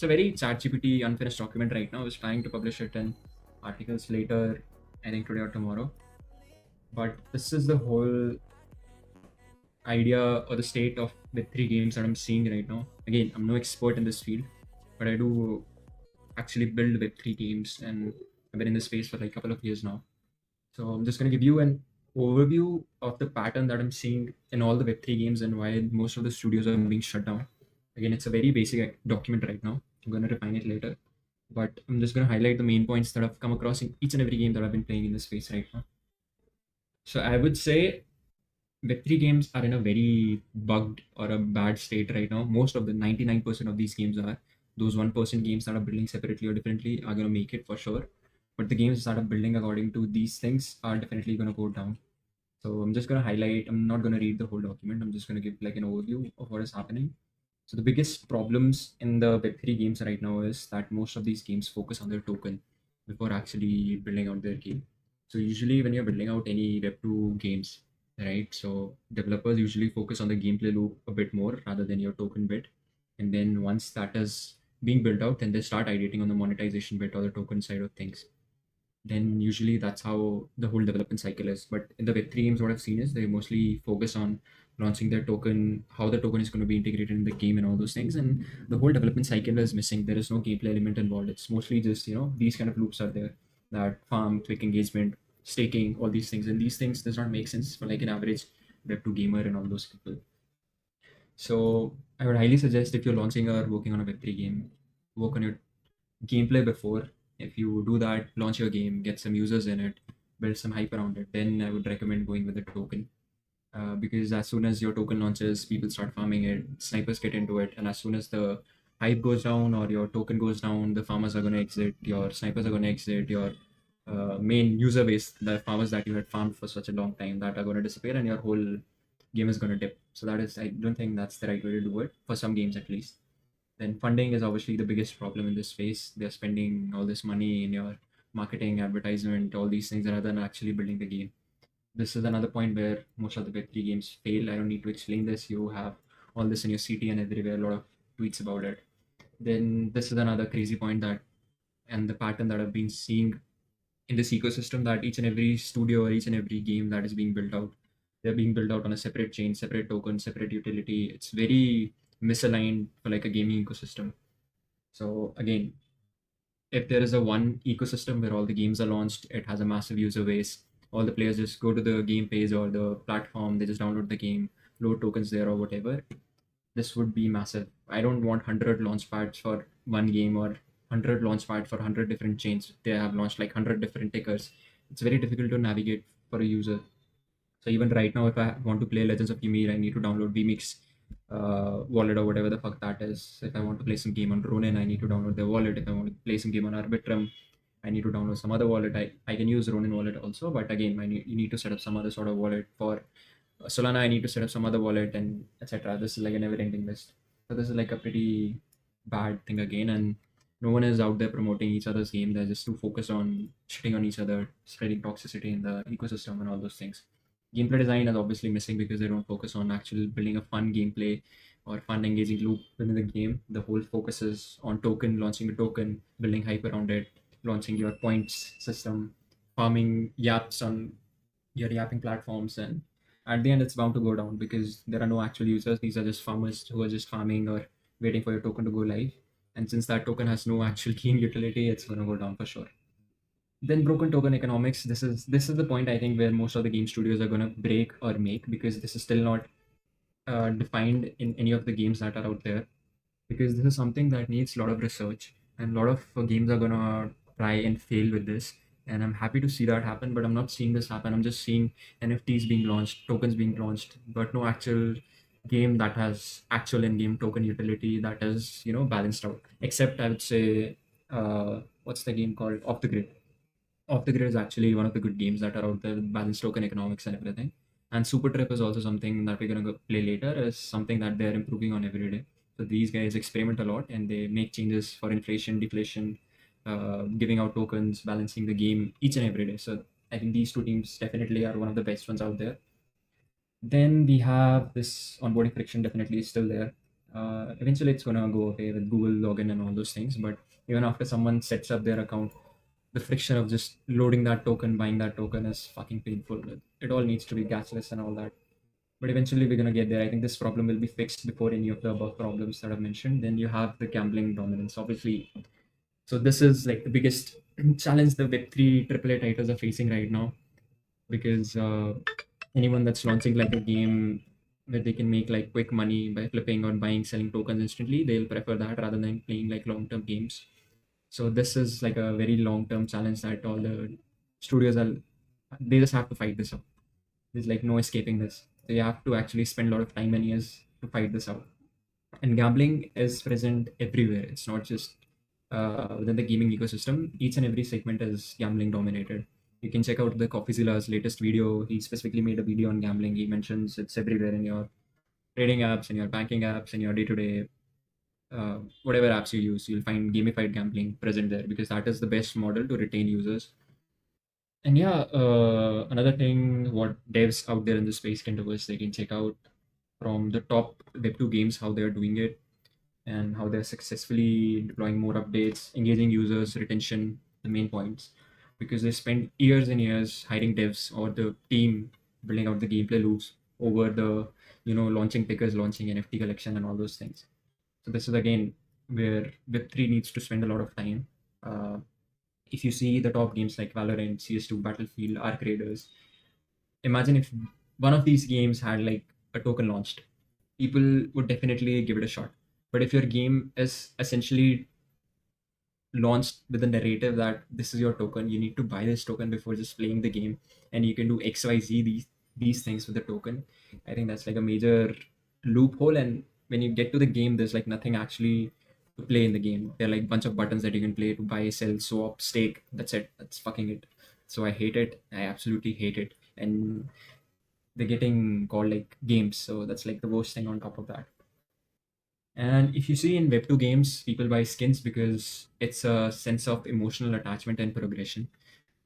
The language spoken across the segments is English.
It's a very ChatGPT unfinished document right now. I was trying to publish it in articles later, I think today or tomorrow. But this is the whole idea or the state of Web3 games that I'm seeing right now. Again, I'm no expert in this field, but I do actually build Web3 games, and I've been in this space for like a couple of years now. So I'm just going to give you an overview of the pattern that I'm seeing in all the Web3 games and why most of the studios are being shut down. Again, it's a very basic document right now. I'm going to refine it later, but I'm just going to highlight the main points that I've come across in each and every game that I've been playing in this space right now. So I would say Web3 games are in a very bugged or a bad state right now. Most of the 99% of these games are. Those 1% games that are building separately or differently are going to make it for sure. But the games that are building according to these things are definitely going to go down. So I'm just going to highlight, I'm not going to read the whole document. I'm just going to give like an overview of what is happening. So the biggest problems in the Web3 games right now is that most of these games focus on their token before actually building out their game. So usually when you're building out any Web2 games, right? So developers usually focus on the gameplay loop a bit more rather than your token bit. And then once that is being built out, then they start iterating on the monetization bit or the token side of things. Then usually that's how the whole development cycle is. But in the Web3 games, what I've seen is they mostly focus on launching their token, how the token is going to be integrated in the game and all those things. And the whole development cycle is missing. There is no gameplay element involved. It's mostly just, these kind of loops are there, that farm, quick engagement, staking, all these things. And these things does not make sense for like an average Web2 gamer and all those people. So I would highly suggest if you're launching or working on a Web3 game, work on your gameplay before. If you do that, launch your game, get some users in it, build some hype around it, then I would recommend going with a token. Because as soon as your token launches, people start farming it, snipers get into it, and as soon as the hype goes down or your token goes down, the farmers are going to exit, your snipers are going to exit, your main user base, the farmers that you had farmed for such a long time, that are going to disappear, and your whole game is going to dip. So that is, I don't think that's the right way to do it for some games at least. Then funding is obviously the biggest problem in this space. They're spending all this money in your marketing, advertisement, all these things rather than actually building the game. This is another point where most of the Web3 games fail. I don't need to explain this. You have all this in your CT and everywhere, a lot of tweets about it. Then this is another crazy point that, and the pattern that I've been seeing in this ecosystem, that each and every studio or each and every game that is being built out, they're being built out on a separate chain, separate token, separate utility. It's very misaligned for like a gaming ecosystem. So again, if there is a one ecosystem where all the games are launched, it has a massive user base. All the players just go to the game page or the platform, they just download the game, load tokens there or whatever. This would be massive. I don't want 100 launch pads for one game or 100 launch pads for 100 different chains. They have launched like 100 different tickers. It's very difficult to navigate for a user. So even right now, if I want to play Legends of Ymir, I need to download vMix wallet or whatever the fuck that is. If I want to play some game on Ronin, I need to download their wallet. If I want to play some game on Arbitrum, I need to download some other wallet. I can use Ronin wallet also, but again, you need to set up some other sort of wallet. For Solana, I need to set up some other wallet and etc. This is like a never-ending list. So this is like a pretty bad thing again, and no one is out there promoting each other's game. They're just too focused on shitting on each other, spreading toxicity in the ecosystem and all those things. Gameplay design is obviously missing because they don't focus on actual building a fun gameplay or fun engaging loop within the game. The whole focus is on token, launching a token, building hype around it, launching your points system, farming yaps on your yapping platforms, and at the end it's bound to go down because there are no actual users. These are just farmers who are just farming or waiting for your token to go live. And since that token has no actual game utility, it's going to go down for sure. Then broken token economics. This is the point I think where most of the game studios are going to break or make, because this is still not defined in any of the games that are out there, because this is something that needs a lot of research, and a lot of games are going to try and fail with this. And I'm happy to see that happen, but I'm not seeing this happen. I'm just seeing NFTs being launched, tokens being launched, but no actual game that has actual in-game token utility that is balanced out. Except I would say, what's the game called, Off the Grid. Off the Grid is actually one of the good games that are out there with balanced token economics and everything. And Super Trip is also something that we're gonna go play later. Is something that they're improving on every day. So these guys experiment a lot and they make changes for inflation, deflation, giving out tokens, balancing the game each and every day. So I think these two teams definitely are one of the best ones out there. Then we have this onboarding friction definitely is still there. Eventually it's gonna go away with Google login and all those things. But even after someone sets up their account, the friction of just loading that token, buying that token is fucking painful. It all needs to be gasless and all that. But eventually we're gonna get there. I think this problem will be fixed before any of the above problems that I've mentioned. Then you have the gambling dominance, obviously. So this is like the biggest challenge the Web3 AAA titles are facing right now, because anyone that's launching like a game where they can make like quick money by flipping or buying, selling tokens instantly, they'll prefer that rather than playing like long-term games. So this is like a very long-term challenge that all the studios are, they just have to fight this out. There's like no escaping this. So you have to actually spend a lot of time and years to fight this out. And gambling is present everywhere. It's not just within the gaming ecosystem. Each and every segment is gambling dominated. You can check out the CoffeeZilla's latest video. He specifically made a video on gambling. He mentions it's everywhere in your trading apps, in your banking apps, in your day-to-day whatever apps you use. You'll find gamified gambling present there because that is the best model to retain users. And yeah, another thing what devs out there in the space can do is they can check out from the top Web2 games how they're doing it and how they're successfully deploying more updates, engaging users, retention, the main points. Because they spend years and years hiring devs or the team building out the gameplay loops over the, launching pickers, launching NFT collection and all those things. So this is again where Web3 needs to spend a lot of time. Uh, if you see the top games like Valorant, CS2, Battlefield, Arc Raiders, imagine if one of these games had like a token launched, people would definitely give it a shot. But if your game is essentially launched with a narrative that this is your token, you need to buy this token before just playing the game, and you can do XYZ these things with the token. I think that's like a major loophole. And when you get to the game, there's like nothing actually to play in the game. There are like a bunch of buttons that you can play to buy, sell, swap, stake. That's it. That's fucking it. So I hate it. I absolutely hate it. And they're getting called like games. So that's like the worst thing on top of that. And if you see in Web2 games, people buy skins because it's a sense of emotional attachment and progression.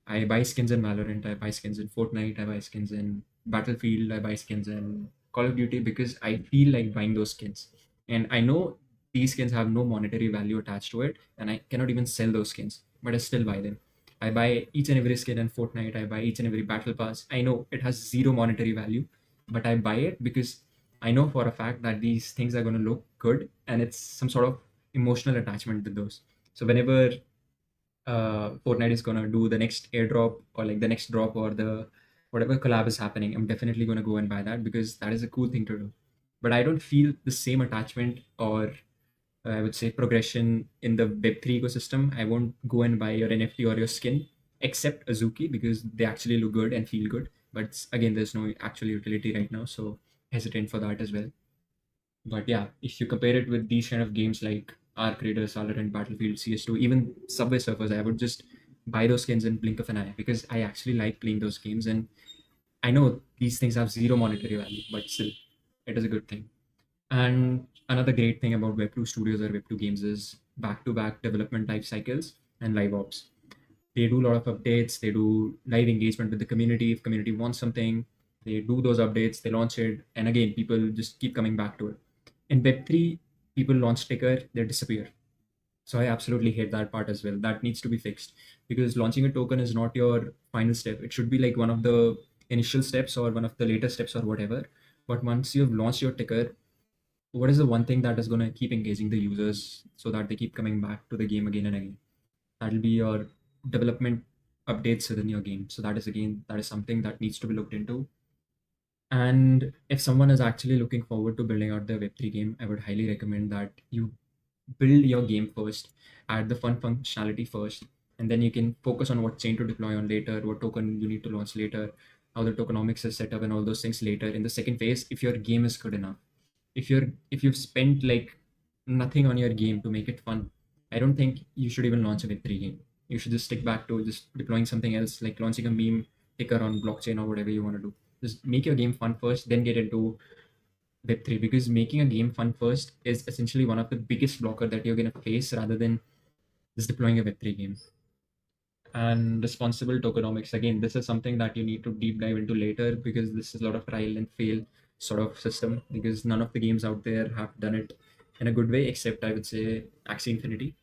I buy skins in Valorant, I buy skins in Fortnite, I buy skins in Battlefield, I buy skins in Call of Duty because I feel like buying those skins. And I know these skins have no monetary value attached to it, and I cannot even sell those skins, but I still buy them. I buy each and every skin in Fortnite, I buy each and every battle pass. I know it has zero monetary value, but I buy it because I know for a fact that these things are going to look good and it's some sort of emotional attachment with those. So whenever Fortnite is gonna do the next airdrop or like the next drop or the whatever collab is happening, I'm definitely gonna go and buy that because that is a cool thing to do. But I don't feel the same attachment or I would say progression in the Web3 ecosystem. I won't go and buy your NFT or your skin except Azuki because they actually look good and feel good. But again, there's no actual utility right now, so hesitant for that as well. But yeah, if you compare it with these kind of games like Arc Raiders, Valorant, Battlefield, CS2, even Subway Surfers, I would just buy those skins in blink of an eye because I actually like playing those games. And I know these things have zero monetary value, but still, it is a good thing. And another great thing about Web2 studios or Web2 games is back to back development life cycles and live ops. They do a lot of updates, they do live engagement with the community. If community wants something, they do those updates, they launch it, and again people just keep coming back to it. In Web3, people launch ticker, they disappear. So I absolutely hate that part as well. That needs to be fixed because launching a token is not your final step. It should be like one of the initial steps or one of the later steps or whatever. But once you've launched your ticker, what is the one thing that is going to keep engaging the users so that they keep coming back to the game again and again? That'll be your development updates within your game. So that is again, that is something that needs to be looked into. And if someone is actually looking forward to building out their Web3 game, I would highly recommend that you build your game first, add the fun functionality first, and then you can focus on what chain to deploy on later, what token you need to launch later, how the tokenomics is set up, and all those things later in the second phase if your game is good enough. If you've spent like nothing on your game to make it fun, I don't think you should even launch a Web3 game. You should just stick back to just deploying something else, like launching a meme ticker on blockchain or whatever you want to do. Just make your game fun first, then get into Web3 because making a game fun first is essentially one of the biggest blocker that you're going to face rather than just deploying a Web3 game. And responsible tokenomics, again, this is something that you need to deep dive into later because this is a lot of trial and fail sort of system because none of the games out there have done it in a good way, except I would say Axie Infinity.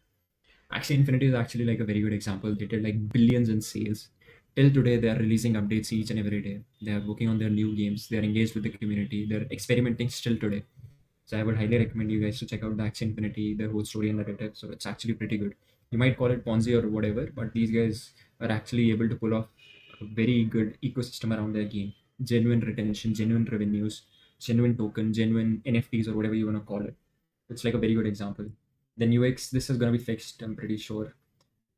Axie Infinity is actually like a very good example. They did like billions in sales. Till today, they are releasing updates each and every day. They are working on their new games. They are engaged with the community. They're experimenting still today. So I would highly recommend you guys to check out the Axie Infinity, their whole story and narrative. So it's actually pretty good. You might call it Ponzi or whatever, but these guys are actually able to pull off a very good ecosystem around their game. Genuine retention, genuine revenues, genuine token, genuine NFTs or whatever you want to call it. It's like a very good example. Then UX, this is going to be fixed, I'm pretty sure.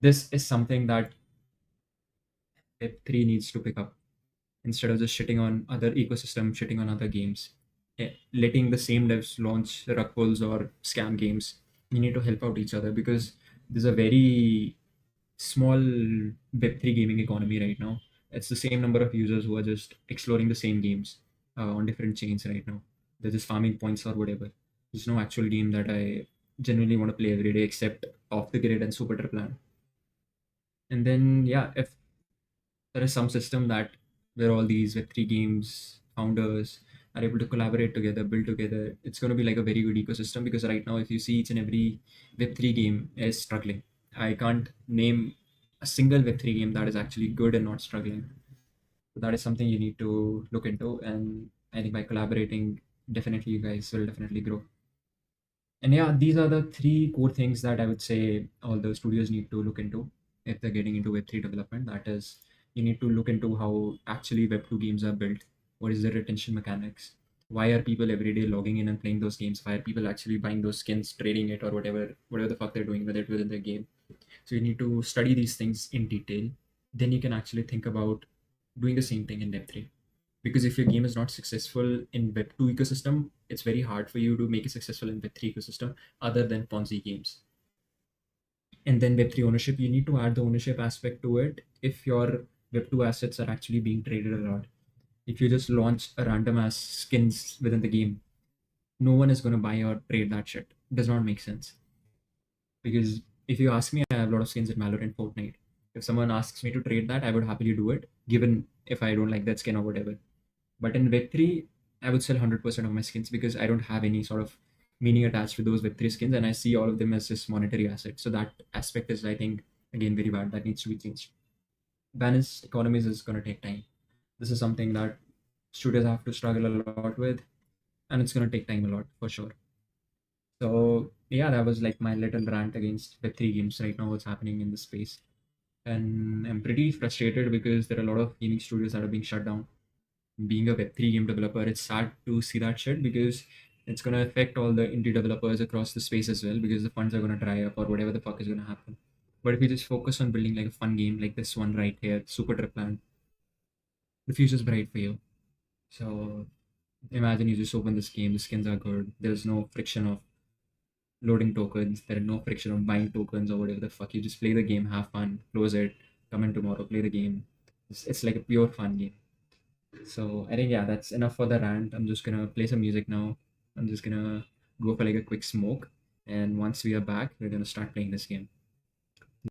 This is something that Web3 needs to pick up instead of just shitting on other ecosystems, shitting on other games. Letting the same devs launch rug pulls or scam games. You need to help out each other because there's a very small Web3 gaming economy right now. It's the same number of users who are just exploring the same games on different chains right now. They're just farming points or whatever. There's no actual game that I genuinely want to play every day except off the grid and super plan. And then, yeah, if there is some system that where all these Web3 games founders are able to collaborate together, build together, it's going to be like a very good ecosystem because right now, if you see each and every Web3 game is struggling. I can't name a single Web3 game that is actually good and not struggling. So that is something you need to look into. And I think by collaborating, definitely you guys will definitely grow. And yeah, these are the three core things that I would say all the studios need to look into if they're getting into Web3 development. That is, you need to look into how actually Web2 games are built. What is the retention mechanics? Why are people every day logging in and playing those games? Why are people actually buying those skins, trading it, or whatever the fuck they're doing with it within the game? So you need to study these things in detail. Then you can actually think about doing the same thing in Web3, because if your game is not successful in Web2 ecosystem, it's very hard for you to make it successful in Web3 ecosystem other than Ponzi games. And then Web3 ownership, you need to add the ownership aspect to it if your Web2 assets are actually being traded a lot. If you just launch a random ass skins within the game, no one is going to buy or trade that shit. It does not make sense. Because if you ask me, I have a lot of skins in Valorant, Fortnite. If someone asks me to trade that, I would happily do it, given if I don't like that skin or whatever. But in Web3, I would sell 100% of my skins because I don't have any sort of meaning attached to those Web3 skins, and I see all of them as just monetary assets. So that aspect is, I think, again, very bad. That needs to be changed. Balanced economies is going to take time. This is something that studios have to struggle a lot with, and it's going to take time a lot for sure. So, yeah, that was like my little rant against Web3 games right now, what's happening in the space. And I'm pretty frustrated because there are a lot of gaming studios that are being shut down. Being a Web3 game developer, it's sad to see that shit because it's going to affect all the indie developers across the space as well because the funds are going to dry up or whatever the fuck is going to happen. But if you just focus on building like a fun game like this one right here, Super Triplan, the future's bright for you. So imagine you just open this game, the skins are good, there's no friction of loading tokens, there is no friction of buying tokens or whatever the fuck. You just play the game, have fun, close it, come in tomorrow, play the game. It's like a pure fun game. So I think yeah, that's enough for the rant. I'm just gonna play some music now. I'm just gonna go for like a quick smoke, and once we are back, we're gonna start playing this game.